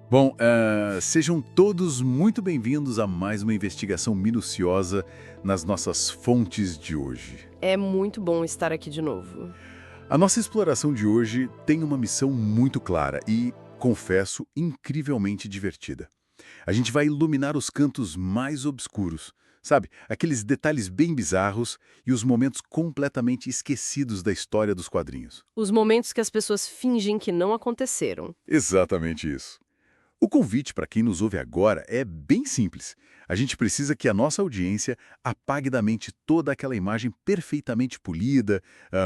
Bom, sejam todos muito bem-vindos a mais uma investigação minuciosa nas nossas fontes de hoje. É muito bom estar aqui de novo. A nossa exploração de hoje tem uma missão muito clara e, confesso, incrivelmente divertida. A gente vai iluminar os cantos mais obscuros, sabe? Aqueles detalhes bem bizarros e os momentos completamente esquecidos da história dos quadrinhos. Os momentos que as pessoas fingem que não aconteceram. Exatamente isso. O convite para quem nos ouve agora é bem simples. A gente precisa que a nossa audiência apague da mente toda aquela imagem perfeitamente polida,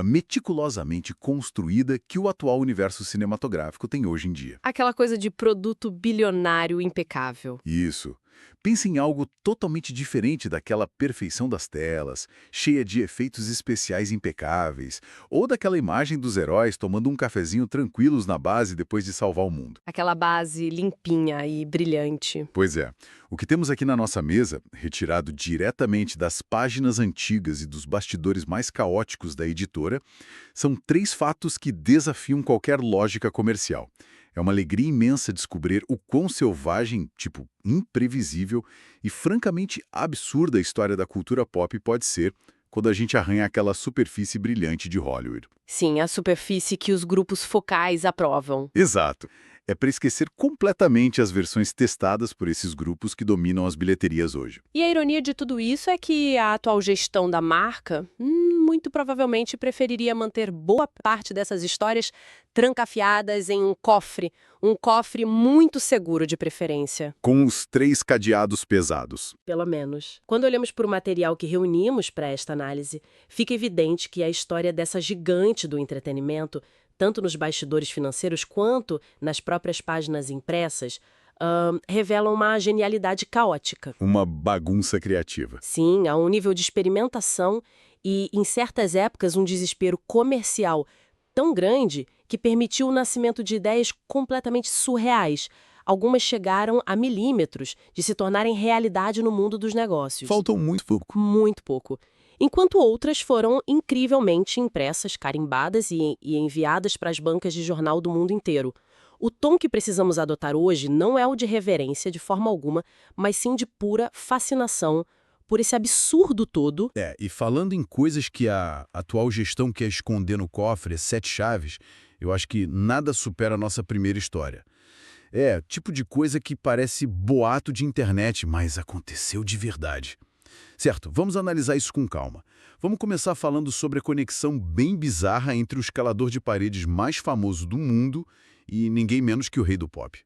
meticulosamente construída que o atual universo cinematográfico tem hoje em dia. Aquela coisa de produto bilionário impecável. Isso. Pense em algo totalmente diferente daquela perfeição das telas, cheia de efeitos especiais impecáveis, ou daquela imagem dos heróis tomando um cafezinho tranquilos na base depois de salvar o mundo. Aquela base limpinha e brilhante. Pois é, o que temos aqui na nossa mesa, retirado diretamente das páginas antigas e dos bastidores mais caóticos da editora, são três fatos que desafiam qualquer lógica comercial. É uma alegria imensa descobrir o quão selvagem, tipo, imprevisível e francamente absurda a história da cultura pop pode ser quando a gente arranha aquela superfície brilhante de Hollywood. Sim, a superfície que os grupos focais aprovam. Exato. É para esquecer completamente as versões testadas por esses grupos que dominam as bilheterias hoje. E a ironia de tudo isso é que a atual gestão da marca, muito provavelmente preferiria manter boa parte dessas histórias trancafiadas em um cofre muito seguro de preferência. Com os três cadeados pesados. Pelo menos. Quando olhamos para o material que reunimos para esta análise, fica evidente que a história dessa gigante do entretenimento, tanto nos bastidores financeiros quanto nas próprias páginas impressas, revela uma genialidade caótica. Uma bagunça criativa. Sim, há um nível de experimentação e, em certas épocas, um desespero comercial tão grande que permitiu o nascimento de ideias completamente surreais. Algumas chegaram a milímetros de se tornarem realidade no mundo dos negócios. Faltam muito pouco. Muito pouco. Enquanto outras foram incrivelmente impressas, carimbadas e enviadas para as bancas de jornal do mundo inteiro. O tom que precisamos adotar hoje não é o de reverência de forma alguma, mas sim de pura fascinação por esse absurdo todo. E falando em coisas que a atual gestão quer esconder no cofre, sete chaves, eu acho que nada supera a nossa primeira história. É, tipo de coisa que parece boato de internet, mas aconteceu de verdade. Certo, vamos analisar isso com calma. Vamos começar falando sobre a conexão bem bizarra entre o escalador de paredes mais famoso do mundo e ninguém menos que o rei do pop.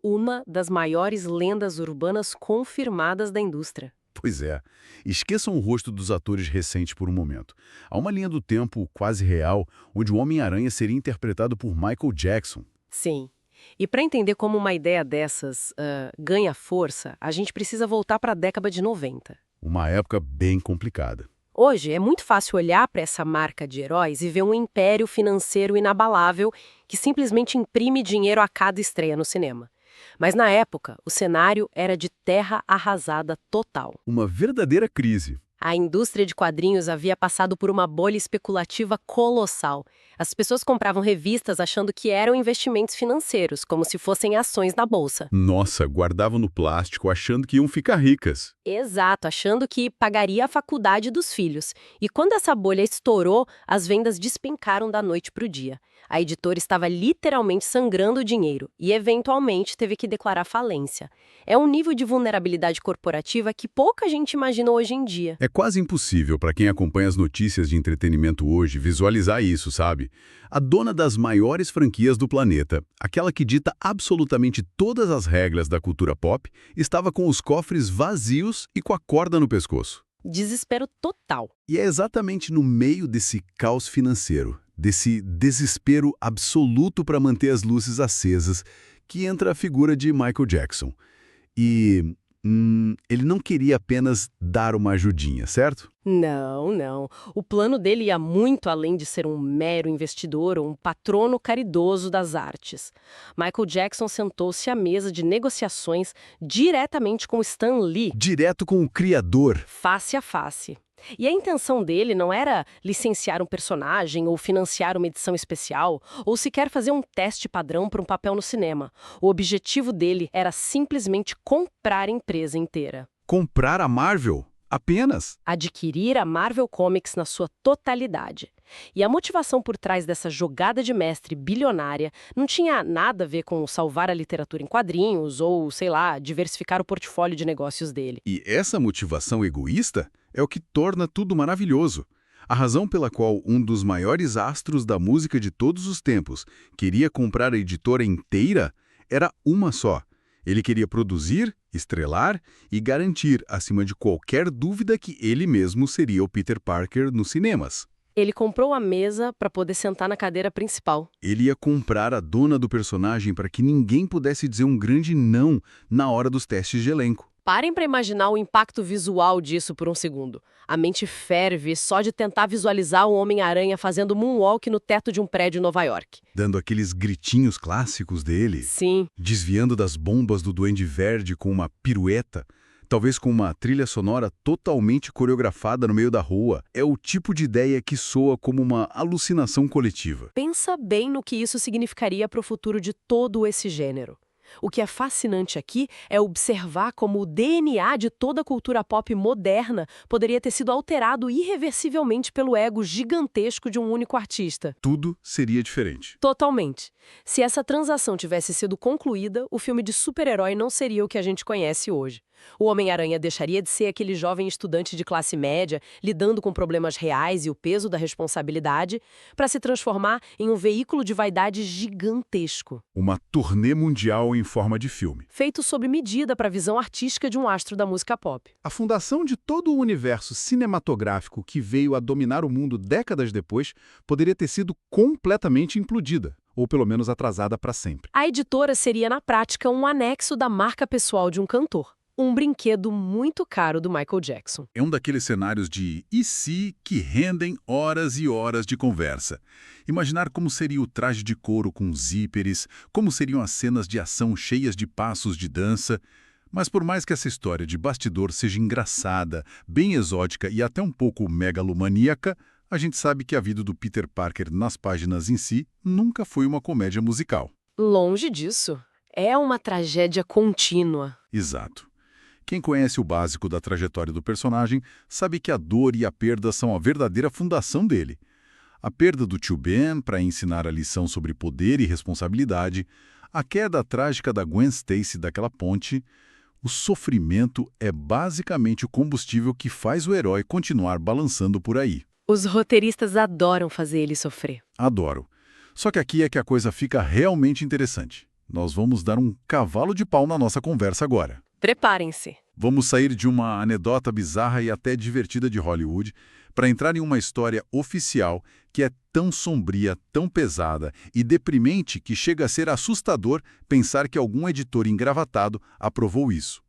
Uma das maiores lendas urbanas confirmadas da indústria. Pois é. Esqueçam o rosto dos atores recentes por um momento. Há uma linha do tempo quase real onde o Homem-Aranha seria interpretado por Michael Jackson. Sim. E para entender como uma ideia dessas ganha força, a gente precisa voltar para a década de 90. Uma época bem complicada. Hoje, é muito fácil olhar para essa marca de heróis e ver um império financeiro inabalável que simplesmente imprime dinheiro a cada estreia no cinema. Mas na época, o cenário era de terra arrasada total. Uma verdadeira crise. A indústria de quadrinhos havia passado por uma bolha especulativa colossal. As pessoas compravam revistas achando que eram investimentos financeiros, como se fossem ações na bolsa. Nossa, guardavam no plástico achando que iam ficar ricas. Exato, achando que pagaria a faculdade dos filhos. E quando essa bolha estourou, as vendas despencaram da noite para o dia. A editora estava literalmente sangrando dinheiro e, eventualmente, teve que declarar falência. É um nível de vulnerabilidade corporativa que pouca gente imagina hoje em dia. É quase impossível para quem acompanha as notícias de entretenimento hoje visualizar isso, sabe? A dona das maiores franquias do planeta, aquela que dita absolutamente todas as regras da cultura pop, estava com os cofres vazios e com a corda no pescoço. Desespero total. E é exatamente no meio desse caos financeiro, desse desespero absoluto para manter as luzes acesas, que entra a figura de Michael Jackson. E ele não queria apenas dar uma ajudinha, certo? Não, não. O plano dele ia muito além de ser um mero investidor ou um patrono caridoso das artes. Michael Jackson sentou-se à mesa de negociações diretamente com Stan Lee. Direto com o criador. Face a face. E a intenção dele não era licenciar um personagem ou financiar uma edição especial, ou sequer fazer um teste padrão para um papel no cinema. O objetivo dele era simplesmente comprar a empresa inteira. Comprar a Marvel? Apenas? Adquirir a Marvel Comics na sua totalidade. E a motivação por trás dessa jogada de mestre bilionária não tinha nada a ver com salvar a literatura em quadrinhos ou, sei lá, diversificar o portfólio de negócios dele. E essa motivação egoísta é o que torna tudo maravilhoso. A razão pela qual um dos maiores astros da música de todos os tempos queria comprar a editora inteira era uma só. Ele queria produzir, estrelar e garantir, acima de qualquer dúvida, que ele mesmo seria o Peter Parker nos cinemas. Ele comprou a mesa para poder sentar na cadeira principal. Ele ia comprar a dona do personagem para que ninguém pudesse dizer um grande não na hora dos testes de elenco. Parem para imaginar o impacto visual disso por um segundo. A mente ferve só de tentar visualizar o Homem-Aranha fazendo moonwalk no teto de um prédio em Nova York. Dando aqueles gritinhos clássicos dele. Sim. Desviando das bombas do Duende Verde com uma pirueta. Talvez com uma trilha sonora totalmente coreografada no meio da rua. É o tipo de ideia que soa como uma alucinação coletiva. Pensa bem no que isso significaria para o futuro de todo esse gênero. O que é fascinante aqui é observar como o DNA de toda a cultura pop moderna poderia ter sido alterado irreversivelmente pelo ego gigantesco de um único artista. Tudo seria diferente. Totalmente. Se essa transação tivesse sido concluída, o filme de super-herói não seria o que a gente conhece hoje. O Homem-Aranha deixaria de ser aquele jovem estudante de classe média, lidando com problemas reais e o peso da responsabilidade, para se transformar em um veículo de vaidade gigantesco. Uma turnê mundial em forma de filme. Feito sob medida para a visão artística de um astro da música pop. A fundação de todo o universo cinematográfico que veio a dominar o mundo décadas depois poderia ter sido completamente implodida, ou pelo menos atrasada para sempre. A editora seria, na prática, um anexo da marca pessoal de um cantor. Um brinquedo muito caro do Michael Jackson. É um daqueles cenários de e se que rendem horas e horas de conversa. Imaginar como seria o traje de couro com zíperes, como seriam as cenas de ação cheias de passos de dança. Mas por mais que essa história de bastidor seja engraçada, bem exótica e até um pouco megalomaníaca, a gente sabe que a vida do Peter Parker nas páginas em si nunca foi uma comédia musical. Longe disso. É uma tragédia contínua. Exato. Quem conhece o básico da trajetória do personagem sabe que a dor e a perda são a verdadeira fundação dele. A perda do tio Ben para ensinar a lição sobre poder e responsabilidade, a queda trágica da Gwen Stacy daquela ponte, o sofrimento é basicamente o combustível que faz o herói continuar balançando por aí. Os roteiristas adoram fazer ele sofrer. Adoro. Só que aqui é que a coisa fica realmente interessante. Nós vamos dar um cavalo de pau na nossa conversa agora. Preparem-se. Vamos sair de uma anedota bizarra e até divertida de Hollywood para entrar em uma história oficial que é tão sombria, tão pesada e deprimente que chega a ser assustador pensar que algum editor engravatado aprovou isso.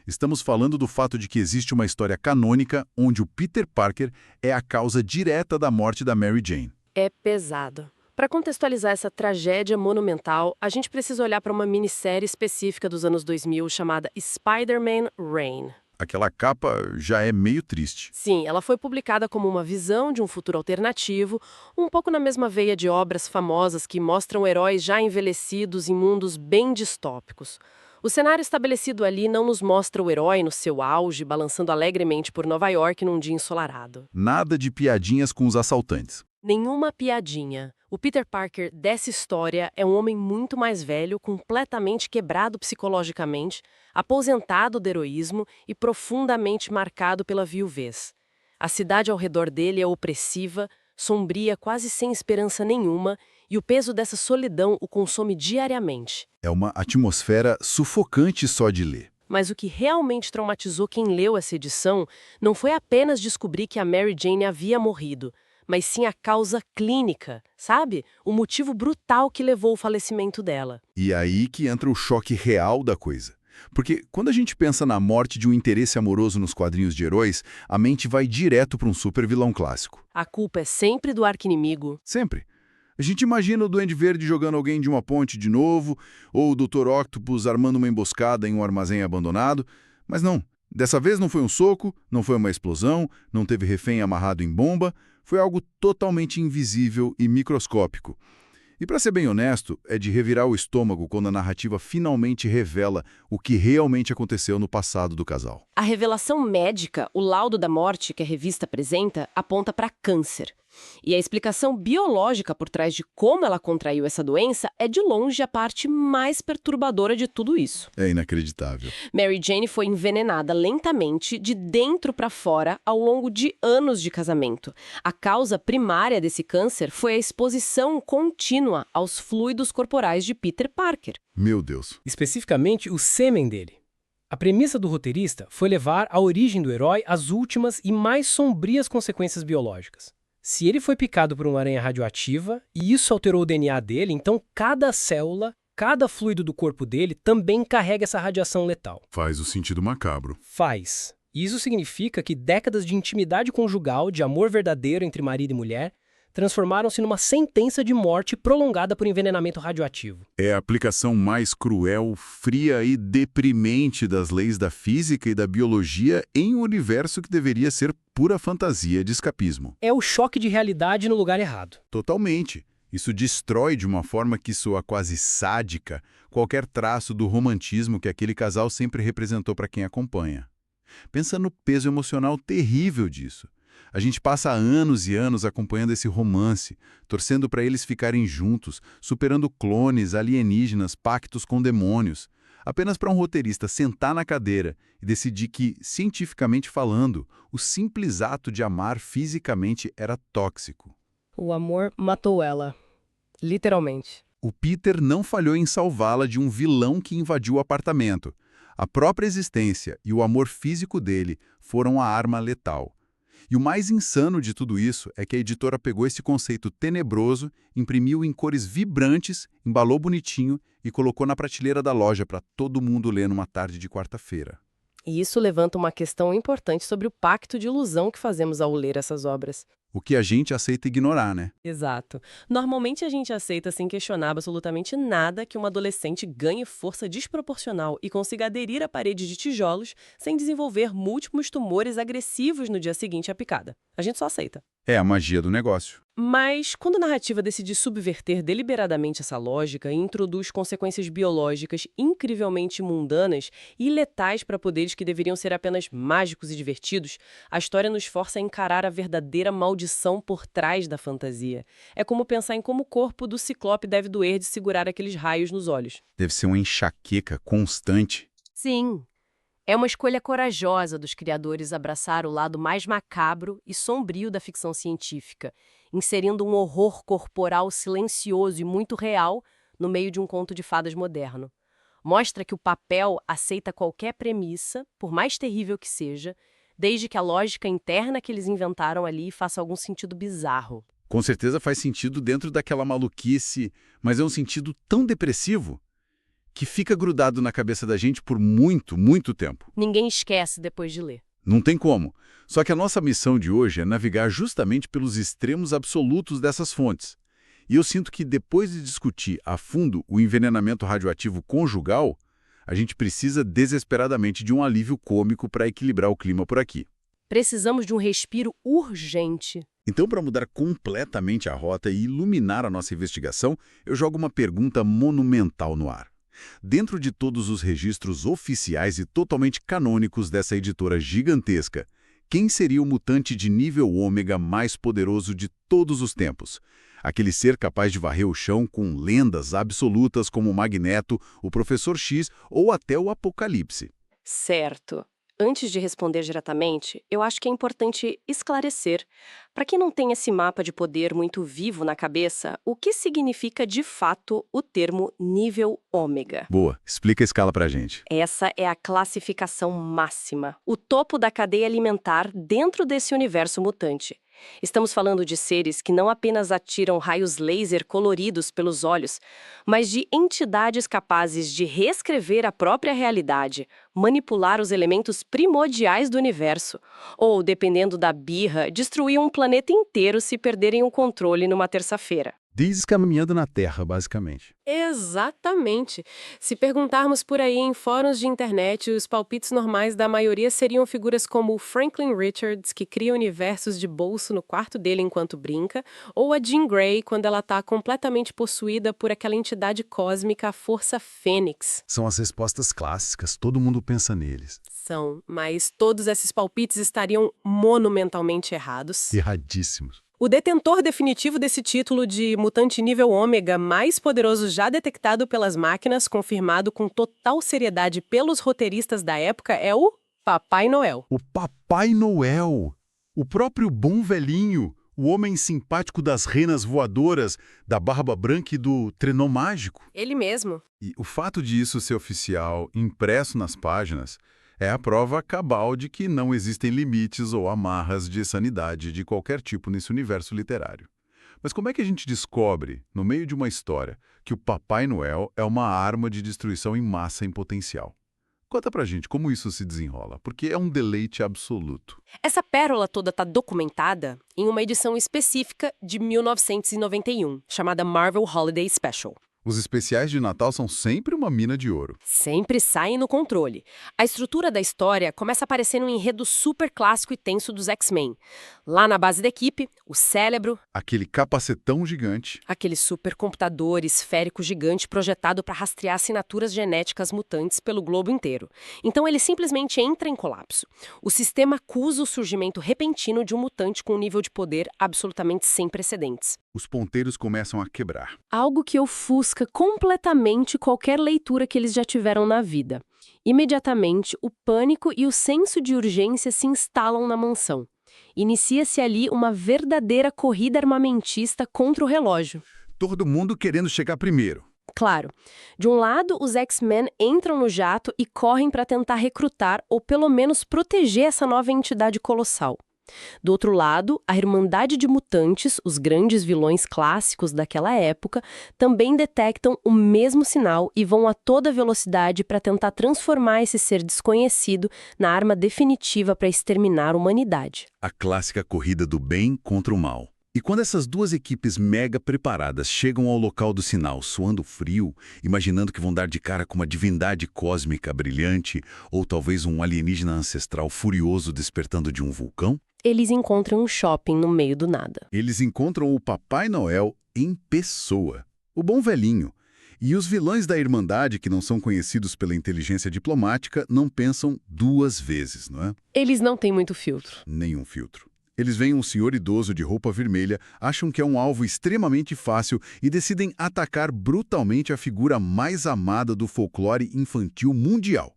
Estamos falando do fato de que existe uma história canônica onde o Peter Parker é a causa direta da morte da Mary Jane. É pesado. Para contextualizar essa tragédia monumental, a gente precisa olhar para uma minissérie específica dos anos 2000 chamada Spider-Man Reign. Aquela capa já é meio triste. Sim, ela foi publicada como uma visão de um futuro alternativo, um pouco na mesma veia de obras famosas que mostram heróis já envelhecidos em mundos bem distópicos. O cenário estabelecido ali não nos mostra o herói no seu auge, balançando alegremente por Nova York num dia ensolarado. Nada de piadinhas com os assaltantes. Nenhuma piadinha. O Peter Parker dessa história é um homem muito mais velho, completamente quebrado psicologicamente, aposentado do heroísmo e profundamente marcado pela viuvez. A cidade ao redor dele é opressiva, sombria, quase sem esperança nenhuma, e o peso dessa solidão o consome diariamente. É uma atmosfera sufocante só de ler. Mas o que realmente traumatizou quem leu essa edição não foi apenas descobrir que a Mary Jane havia morrido, mas sim a causa clínica, sabe? O motivo brutal que levou ao falecimento dela. E aí que entra o choque real da coisa. Porque quando a gente pensa na morte de um interesse amoroso nos quadrinhos de heróis, a mente vai direto para um supervilão clássico. A culpa é sempre do arqui-inimigo. Sempre. A gente imagina o Duende Verde jogando alguém de uma ponte de novo, ou o Dr. Octopus armando uma emboscada em um armazém abandonado, mas não. Dessa vez não foi um soco, não foi uma explosão, não teve refém amarrado em bomba, foi algo totalmente invisível e microscópico. E para ser bem honesto, é de revirar o estômago quando a narrativa finalmente revela o que realmente aconteceu no passado do casal. A revelação médica, o laudo da morte que a revista apresenta, aponta para câncer. E a explicação biológica por trás de como ela contraiu essa doença é de longe a parte mais perturbadora de tudo isso. É inacreditável. Mary Jane foi envenenada lentamente, de dentro para fora, ao longo de anos de casamento. A causa primária desse câncer foi a exposição contínua aos fluidos corporais de Peter Parker. Meu Deus. Especificamente o sêmen dele. A premissa do roteirista foi levar a origem do herói às últimas e mais sombrias consequências biológicas. Se ele foi picado por uma aranha radioativa e isso alterou o DNA dele, então cada célula, cada fluido do corpo dele também carrega essa radiação letal. Faz o sentido macabro. Faz. E isso significa que décadas de intimidade conjugal, de amor verdadeiro entre marido e mulher, transformaram-se numa sentença de morte prolongada por envenenamento radioativo. É a aplicação mais cruel, fria e deprimente das leis da física e da biologia em um universo que deveria ser pura fantasia de escapismo. É o choque de realidade no lugar errado. Totalmente. Isso destrói de uma forma que soa quase sádica qualquer traço do romantismo que aquele casal sempre representou para quem acompanha. Pensa no peso emocional terrível disso. A gente passa anos e anos acompanhando esse romance, torcendo para eles ficarem juntos, superando clones, alienígenas, pactos com demônios, apenas para um roteirista sentar na cadeira e decidir que, cientificamente falando, o simples ato de amar fisicamente era tóxico. O amor matou ela. Literalmente. O Peter não falhou em salvá-la de um vilão que invadiu o apartamento. A própria existência e o amor físico dele foram a arma letal. E o mais insano de tudo isso é que a editora pegou esse conceito tenebroso, imprimiu em cores vibrantes, embalou bonitinho e colocou na prateleira da loja para todo mundo ler numa tarde de quarta-feira. E isso levanta uma questão importante sobre o pacto de ilusão que fazemos ao ler essas obras. O que a gente aceita ignorar, né? Exato. Normalmente a gente aceita sem questionar absolutamente nada que uma adolescente ganhe força desproporcional e consiga aderir à parede de tijolos sem desenvolver múltiplos tumores agressivos no dia seguinte à picada. A gente só aceita. É a magia do negócio. Mas, quando a narrativa decide subverter deliberadamente essa lógica e introduz consequências biológicas incrivelmente mundanas e letais para poderes que deveriam ser apenas mágicos e divertidos, a história nos força a encarar a verdadeira maldição por trás da fantasia. É como pensar em como o corpo do Ciclope deve doer de segurar aqueles raios nos olhos. Deve ser uma enxaqueca constante. Sim. É uma escolha corajosa dos criadores abraçar o lado mais macabro e sombrio da ficção científica, inserindo um horror corporal silencioso e muito real no meio de um conto de fadas moderno. Mostra que o papel aceita qualquer premissa, por mais terrível que seja, desde que a lógica interna que eles inventaram ali faça algum sentido bizarro. Com certeza faz sentido dentro daquela maluquice, mas é um sentido tão depressivo que fica grudado na cabeça da gente por muito, muito tempo. Ninguém esquece depois de ler. Não tem como. Só que a nossa missão de hoje é navegar justamente pelos extremos absolutos dessas fontes. E eu sinto que depois de discutir a fundo o envenenamento radioativo conjugal, a gente precisa desesperadamente de um alívio cômico para equilibrar o clima por aqui. Precisamos de um respiro urgente. Então, para mudar completamente a rota e iluminar a nossa investigação, eu jogo uma pergunta monumental no ar. Dentro de todos os registros oficiais e totalmente canônicos dessa editora gigantesca, quem seria o mutante de nível ômega mais poderoso de todos os tempos? Aquele ser capaz de varrer o chão com lendas absolutas como o Magneto, o Professor X ou até o Apocalipse. Certo. Antes de responder diretamente, eu acho que é importante esclarecer, para quem não tem esse mapa de poder muito vivo na cabeça, o que significa de fato o termo nível ômega. Boa, explica a escala pra gente. Essa é a classificação máxima, o topo da cadeia alimentar dentro desse universo mutante. Estamos falando de seres que não apenas atiram raios laser coloridos pelos olhos, mas de entidades capazes de reescrever a própria realidade, manipular os elementos primordiais do universo, ou, dependendo da birra, destruir um planeta inteiro se perderem o controle numa terça-feira. Descaminhando na Terra, basicamente. Exatamente. Se perguntarmos por aí em fóruns de internet, os palpites normais da maioria seriam figuras como o Franklin Richards, que cria universos de bolso no quarto dele enquanto brinca, ou a Jean Grey, quando ela está completamente possuída por aquela entidade cósmica, a Força Fênix. São as respostas clássicas, todo mundo pensa neles. São, mas todos esses palpites estariam monumentalmente errados. Erradíssimos. O detentor definitivo desse título de mutante nível ômega mais poderoso já detectado pelas máquinas, confirmado com total seriedade pelos roteiristas da época, é o Papai Noel. O Papai Noel! O próprio bom velhinho, o homem simpático das renas voadoras, da barba branca e do trenó mágico. Ele mesmo. E o fato de isso ser oficial, impresso nas páginas, é a prova cabal de que não existem limites ou amarras de sanidade de qualquer tipo nesse universo literário. Mas como é que a gente descobre, no meio de uma história, que o Papai Noel é uma arma de destruição em massa em potencial? Conta pra gente como isso se desenrola, porque é um deleite absoluto. Essa pérola toda está documentada em uma edição específica de 1991, chamada Marvel Holiday Special. Os especiais de Natal são sempre uma mina de ouro. Sempre saem no controle. A estrutura da história começa a aparecer num enredo super clássico e tenso dos X-Men. Lá na base da equipe, o cérebro, Aquele capacetão gigante. aquele supercomputador esférico gigante projetado para rastrear assinaturas genéticas mutantes pelo globo inteiro. Então ele simplesmente entra em colapso. O sistema acusa o surgimento repentino de um mutante com um nível de poder absolutamente sem precedentes. Os ponteiros começam a quebrar. Algo que ofusca completamente qualquer leitura que eles já tiveram na vida. Imediatamente, o pânico e o senso de urgência se instalam na mansão. Inicia-se ali uma verdadeira corrida armamentista contra o relógio. Todo mundo querendo chegar primeiro. Claro, de um lado, os X-Men entram no jato e correm para tentar recrutar ou pelo menos proteger essa nova entidade colossal. Do outro lado, a Irmandade de Mutantes, os grandes vilões clássicos daquela época, também detectam o mesmo sinal e vão a toda velocidade para tentar transformar esse ser desconhecido na arma definitiva para exterminar a humanidade. A clássica corrida do bem contra o mal. E quando essas duas equipes mega preparadas chegam ao local do sinal suando frio, imaginando que vão dar de cara com uma divindade cósmica brilhante ou talvez um alienígena ancestral furioso despertando de um vulcão, Eles encontram um shopping no meio do nada. eles encontram o Papai Noel em pessoa, o bom velhinho. E os vilões da Irmandade, que não são conhecidos pela inteligência diplomática, não pensam duas vezes, não é? Eles não têm muito filtro. Nenhum filtro. Eles veem um senhor idoso de roupa vermelha, acham que é um alvo extremamente fácil e decidem atacar brutalmente a figura mais amada do folclore infantil mundial.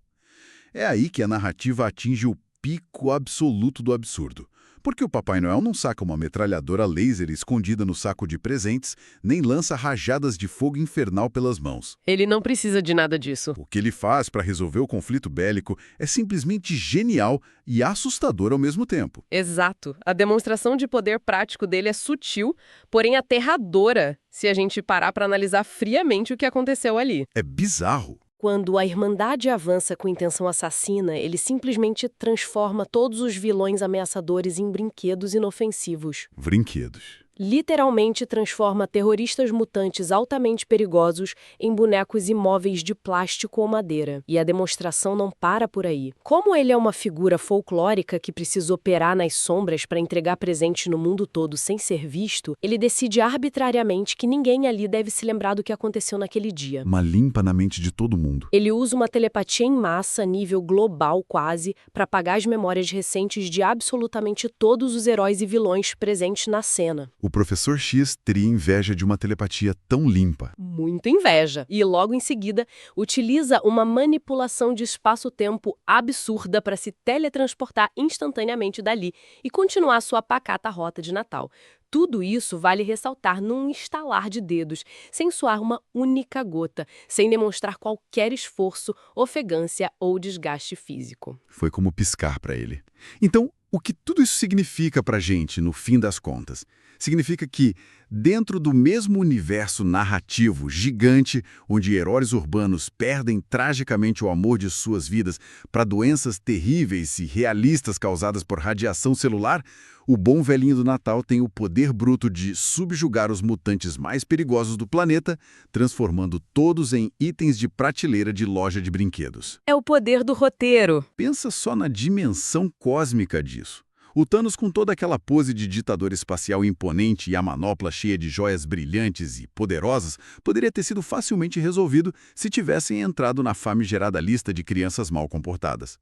É aí que a narrativa atinge o pico absoluto do absurdo. Porque o Papai Noel não saca uma metralhadora laser escondida no saco de presentes, nem lança rajadas de fogo infernal pelas mãos. Ele não precisa de nada disso. O que ele faz para resolver o conflito bélico é simplesmente genial e assustador ao mesmo tempo. Exato. A demonstração de poder prático dele é sutil, porém aterradora, se a gente parar para analisar friamente o que aconteceu ali. É bizarro. Quando a Irmandade avança com intenção assassina, ele simplesmente transforma todos os vilões ameaçadores em brinquedos inofensivos. Brinquedos. Literalmente transforma terroristas mutantes altamente perigosos em bonecos imóveis de plástico ou madeira. E a demonstração não para por aí. Como ele é uma figura folclórica que precisa operar nas sombras para entregar presente no mundo todo sem ser visto, ele decide arbitrariamente que ninguém ali deve se lembrar do que aconteceu naquele dia. Uma limpa na mente de todo mundo. Ele usa uma telepatia em massa, nível global quase, para apagar as memórias recentes de absolutamente todos os heróis e vilões presentes na cena. O professor X teria inveja de uma telepatia tão limpa. Muita inveja. E logo em seguida, utiliza uma manipulação de espaço-tempo absurda para se teletransportar instantaneamente dali e continuar sua pacata rota de Natal. Tudo isso vale ressaltar num estalar de dedos, sem suar uma única gota, sem demonstrar qualquer esforço, ofegância ou desgaste físico. Foi como piscar para ele. Então, o que tudo isso significa pra gente, no fim das contas? Significa que, Dentro do mesmo universo narrativo gigante, onde heróis urbanos perdem tragicamente o amor de suas vidas para doenças terríveis e realistas causadas por radiação celular, o bom velhinho do Natal tem o poder bruto de subjugar os mutantes mais perigosos do planeta, transformando todos em itens de prateleira de loja de brinquedos. É o poder do roteiro. Pensa só na dimensão cósmica disso. O Thanos, com toda aquela pose de ditador espacial imponente e a manopla cheia de joias brilhantes e poderosas, poderia ter sido facilmente resolvido se tivessem entrado na famigerada lista de crianças mal comportadas.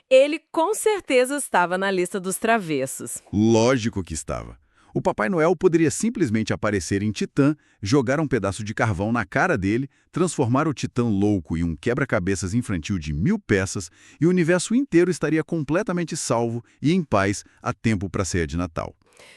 Ele com certeza estava na lista dos travessos. Lógico que estava. O Papai Noel poderia simplesmente aparecer em Titã, jogar um pedaço de carvão na cara dele, transformar o Titã louco em um quebra-cabeças infantil de 1000 peças e o universo inteiro estaria completamente salvo e em paz a tempo para a ceia de Natal.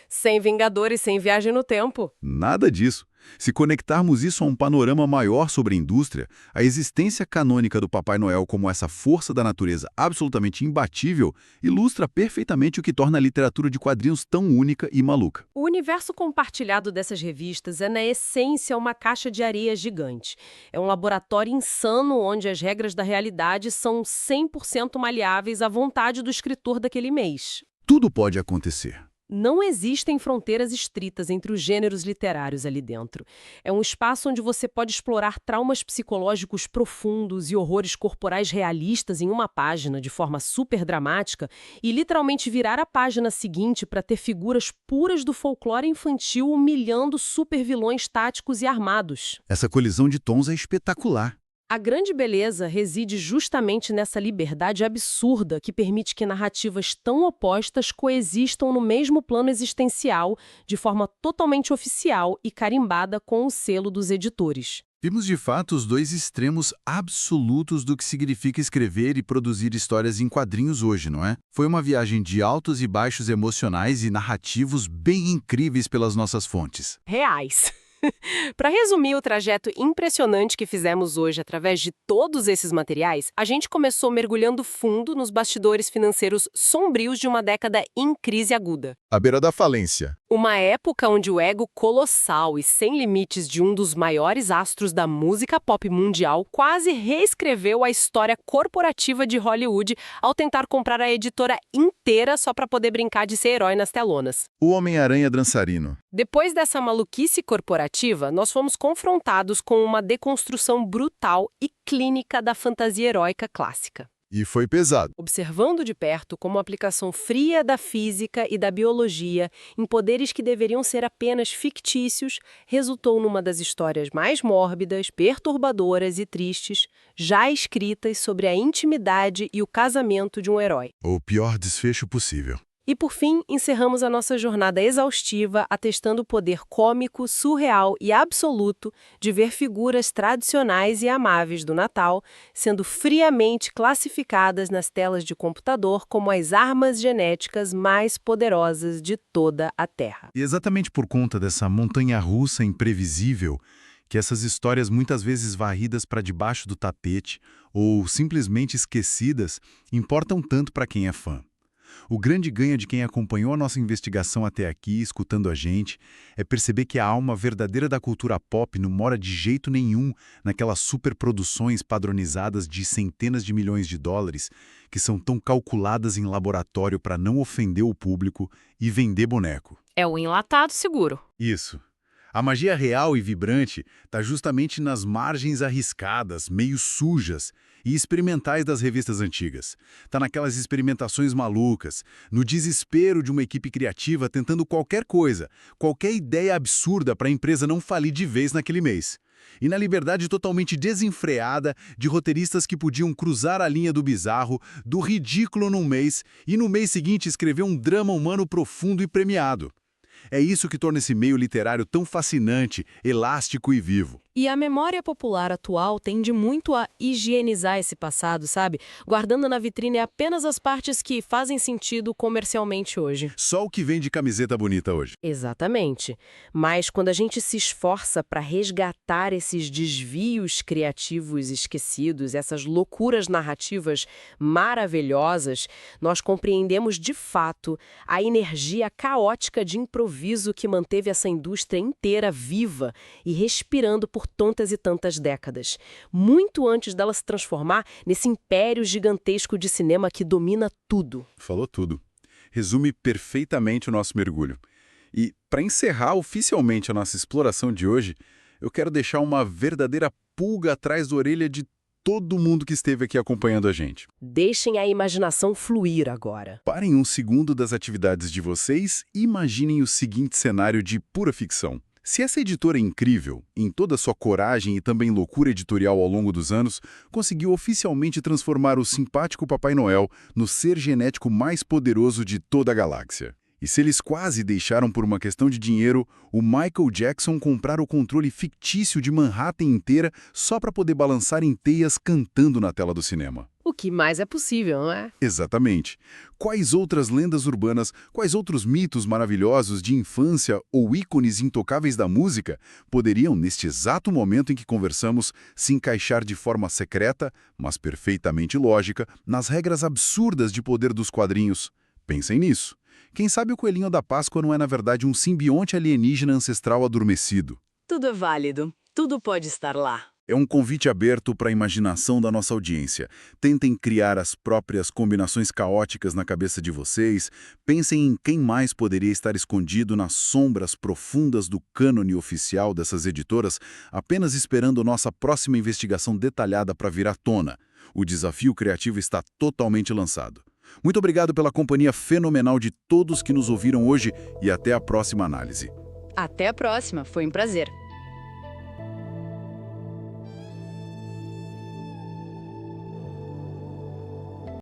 Sem Vingadores, sem viagem no tempo. Nada disso. Se conectarmos isso a um panorama maior sobre a indústria, a existência canônica do Papai Noel como essa força da natureza absolutamente imbatível ilustra perfeitamente o que torna a literatura de quadrinhos tão única e maluca. O universo compartilhado dessas revistas é, na essência, uma caixa de areia gigante. É um laboratório insano onde as regras da realidade são 100% maleáveis à vontade do escritor daquele mês. Tudo pode acontecer. Não existem fronteiras estritas entre os gêneros literários ali dentro. É um espaço onde você pode explorar traumas psicológicos profundos e horrores corporais realistas em uma página de forma super dramática e literalmente virar a página seguinte para ter figuras puras do folclore infantil humilhando supervilões táticos e armados. Essa colisão de tons é espetacular. A grande beleza reside justamente nessa liberdade absurda que permite que narrativas tão opostas coexistam no mesmo plano existencial, de forma totalmente oficial e carimbada com o selo dos editores. Vimos de fato os dois extremos absolutos do que significa escrever e produzir histórias em quadrinhos hoje, não é? Foi uma viagem de altos e baixos emocionais e narrativos bem incríveis pelas nossas fontes. Reais. Para resumir o trajeto impressionante que fizemos hoje através de todos esses materiais, a gente começou mergulhando fundo nos bastidores financeiros sombrios de uma década em crise aguda. À beira da falência. Uma época onde o ego colossal e sem limites de um dos maiores astros da música pop mundial quase reescreveu a história corporativa de Hollywood ao tentar comprar a editora inteira só para poder brincar de ser herói nas telonas. O Homem-Aranha dançarino. Depois dessa maluquice corporativa, nós fomos confrontados com uma deconstrução brutal e clínica da fantasia heróica clássica. E foi pesado. Observando de perto como a aplicação fria da física e da biologia em poderes que deveriam ser apenas fictícios, resultou numa das histórias mais mórbidas, perturbadoras e tristes, já escritas sobre a intimidade e o casamento de um herói. O pior desfecho possível. E, por fim, encerramos a nossa jornada exaustiva atestando o poder cômico, surreal e absoluto de ver figuras tradicionais e amáveis do Natal sendo friamente classificadas nas telas de computador como as armas genéticas mais poderosas de toda a Terra. E exatamente por conta dessa montanha-russa imprevisível, que essas histórias muitas vezes varridas para debaixo do tapete ou simplesmente esquecidas importam tanto para quem é fã. O grande ganho de quem acompanhou a nossa investigação até aqui, escutando a gente, é perceber que a alma verdadeira da cultura pop não mora de jeito nenhum naquelas superproduções padronizadas de centenas de milhões de dólares, que são tão calculadas em laboratório para não ofender o público e vender boneco. É o enlatado seguro. Isso. A magia real e vibrante está justamente nas margens arriscadas, meio sujas e experimentais das revistas antigas. Está naquelas experimentações malucas, no desespero de uma equipe criativa tentando qualquer coisa, qualquer ideia absurda para a empresa não falir de vez naquele mês. E na liberdade totalmente desenfreada de roteiristas que podiam cruzar a linha do bizarro, do ridículo num mês e no mês seguinte escrever um drama humano profundo e premiado. É isso que torna esse meio literário tão fascinante, elástico e vivo. E a memória popular atual tende muito a higienizar esse passado, sabe? Guardando na vitrine apenas as partes que fazem sentido comercialmente hoje. Só o que vem de camiseta bonita hoje. Exatamente. Mas quando a gente se esforça para resgatar esses desvios criativos esquecidos, essas loucuras narrativas maravilhosas, nós compreendemos de fato a energia caótica de improviso improviso que manteve essa indústria inteira viva e respirando por tantas e tantas décadas, muito antes dela se transformar nesse império gigantesco de cinema que domina tudo. Falou tudo. Resume perfeitamente o nosso mergulho. E, para encerrar oficialmente a nossa exploração de hoje, eu quero deixar uma verdadeira pulga atrás da orelha de todo mundo que esteve aqui acompanhando a gente. Deixem a imaginação fluir agora. Parem um segundo das atividades de vocês e imaginem o seguinte cenário de pura ficção. Se essa editora incrível, em toda a sua coragem e também loucura editorial ao longo dos anos, conseguiu oficialmente transformar o simpático Papai Noel no ser genético mais poderoso de toda a galáxia. E se eles quase deixaram por uma questão de dinheiro o Michael Jackson comprar o controle fictício de Manhattan inteira só para poder balançar em teias cantando na tela do cinema? O que mais é possível, não é? Exatamente. Quais outras lendas urbanas, quais outros mitos maravilhosos de infância ou ícones intocáveis da música poderiam, neste exato momento em que conversamos, se encaixar de forma secreta, mas perfeitamente lógica, nas regras absurdas de poder dos quadrinhos? Pensem nisso. Quem sabe o Coelhinho da Páscoa não é, na verdade, um simbionte alienígena ancestral adormecido? Tudo é válido. Tudo pode estar lá. É um convite aberto para a imaginação da nossa audiência. Tentem criar as próprias combinações caóticas na cabeça de vocês. Pensem em quem mais poderia estar escondido nas sombras profundas do cânone oficial dessas editoras, apenas esperando nossa próxima investigação detalhada para vir à tona. O desafio criativo está totalmente lançado. Muito obrigado pela companhia fenomenal de todos que nos ouviram hoje e até a próxima análise. Até a próxima. Foi um prazer.